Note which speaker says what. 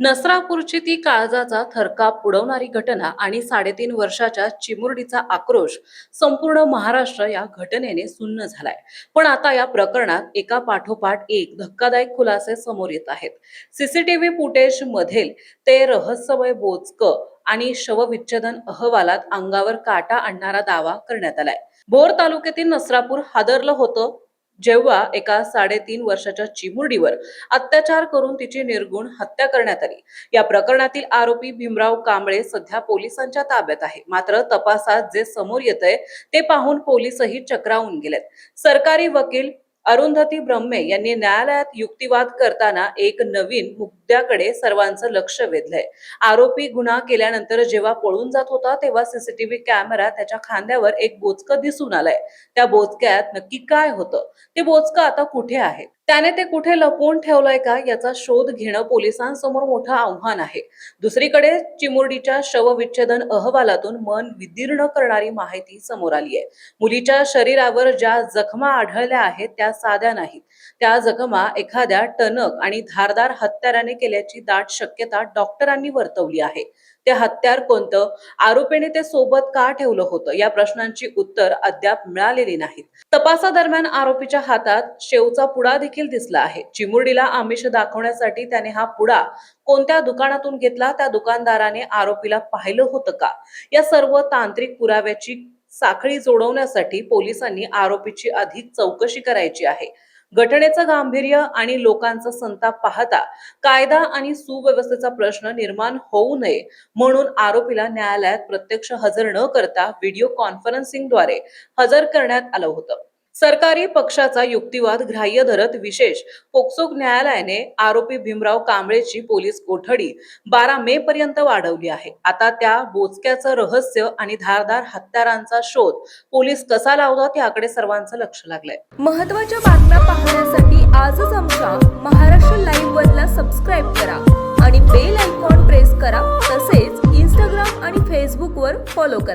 Speaker 1: नसरापूरची ती काळजाचा थरकाप उडवणारी घटना आणि 3.5 वर्षाच्या चिमुरडीचा आक्रोश. संपूर्ण महाराष्ट्र या घटनेने सुन्न झालाय. पण आता या प्रकरणात एका पाठोपाठ एक धक्कादायक खुलासे समोर येत आहेत. सीसीटीव्ही फुटेज मधील ते रहस्यमय बोचकं आणि शवविच्छेदन अहवालात अंगावर काटा आणणारा दावा करण्यात आलाय. भोर तालुक्यातील नसरापूर हादरलं होतं जेव्हा एका 3.5 वर्षाच्या चिमुरडीवर अत्याचार करून तिची निर्घृण हत्या करण्यात आली. या प्रकरणातील आरोपी भीमराव कांबळे सध्या पोलिसांच्या ताब्यात आहे. मात्र तपासात जे समोर येतंय ते पाहून पोलीसही चक्रावून गेलेत. सरकारी वकील अरुंधती ब्रह्मे यांनी न्यायालयात युक्तिवाद करताना एक नवीन मुद्द्याकडे सर्वांचं लक्ष वेधलंय. आरोपी गुन्हा केल्यानंतर जेव्हा पळून जात होता तेव्हा सीसीटीव्ही कॅमेरा त्याच्या खांद्यावर एक बोचकं दिसून आलंय. त्या बोचक्यात नक्की काय होतं, ते बोचकं आता कुठे आहे, त्याने ते कुठे लपवून ठेवलंय का, याचा शोध घेणं पोलिसांसमोर मोठं आव्हान आहे. दुसरीकडे चिमुरडीच्या शवविच्छेदन अहवालातून मन विदीर्ण करणारी माहिती समोर आली आहे. मुलीच्या शरीरावर ज्या जखमा आढळल्या आहेत त्या साध्या नाहीत. त्या जखमा एखाद्या टणक आणि धारदार हत्याराने केल्याची दाट शक्यता डॉक्टरांनी वर्तवली आहे. ते हत्यार कोणतं, आरोपीने ते सोबत का ठेवलं होतं, या प्रश्नांची उत्तर अद्याप मिळालेली नाहीत. तपासादरम्यान आरोपीच्या हातात शेवचा पुडा देखील दिसला आहे. चिमुरडीला आमिष दाखवण्यासाठी त्याने हा पुडा कोणत्या दुकानातून घेतला, त्या दुकानदाराने आरोपीला पाहिलं होतं का, या सर्व तांत्रिक पुराव्याची साखळी जोडवण्यासाठी पोलिसांनी आरोपीची अधिक चौकशी करायची आहे. घटनेचं गांभीर्य आणि लोकांचा संताप पाहता कायदा आणि सुव्यवस्थेचा प्रश्न निर्माण होऊ नये म्हणून आरोपीला न्यायालयात प्रत्यक्ष हजर न करता व्हिडिओ कॉन्फरन्सिंगद्वारे हजर करण्यात आलं होतं. सरकारी पक्षाचा युक्तिवाद ग्राह्य धरत विशेष पोक्सो न्यायालयाने आरोपी भीमराव कांबळेची पोलीस कोठडी 12 मे पर्यंत वाढवली आहे. आता त्या बोचक्याचं रहस्य आणि धारदार हत्यारांचा शोध पोलीस कसा लावतात याकडे सर्वांचं लक्ष लागलंय.
Speaker 2: महत्त्वाच्या बातम्या पाहण्यासाठी आजच आमच्या महाराष्ट्र लाईव्ह वरला सबस्क्राईब करा आणि बेल आयकॉन प्रेस करा. तसेच इंस्टाग्राम आणि फेसबुक वर फॉलो करा.